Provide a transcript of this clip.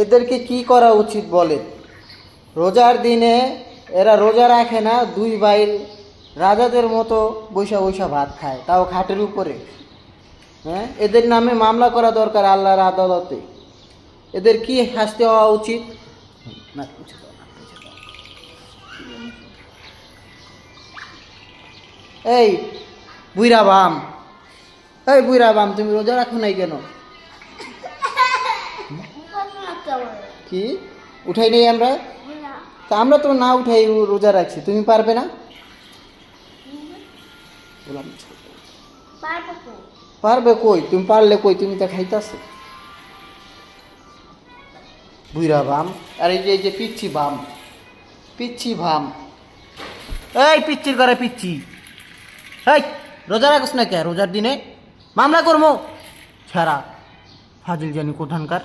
এদেরকে কি করা উচিত বলেন? রোজার দিনে এরা রোজা রাখে না, দুই ভাই রাজাদের মতো বৈশা বৈশা ভাত খায়, তাও খাটের উপরে। হ্যাঁ, এদের নামে মামলা করা দরকার আল্লাহর আদালতে। এদের কি শাস্তি হওয়া উচিত? না, মুছে দাও, না, মুছে দাও। এই বুইরা বাম, এই বুইরা বাম, তুমি রোজা রাখো নাই কেন? কি উঠাই নেই আমরা? তা আমরা তো না উঠাই রোজা রাখছি, তুমি পারবে না? পারবে কই? তুমি পারলে কই? তুমি তো খাইতাছো। বুইরা বাম। আর এই যে পিচ্ছি বাম, পিচ্ছি বাম, এই পিচ্ছির ঘরে পিচ্ছি। এই রোজা রাখছ না কে? রোজার দিনে মামলা করবো ছাড়া, ফাজিল জানি কোথানকার।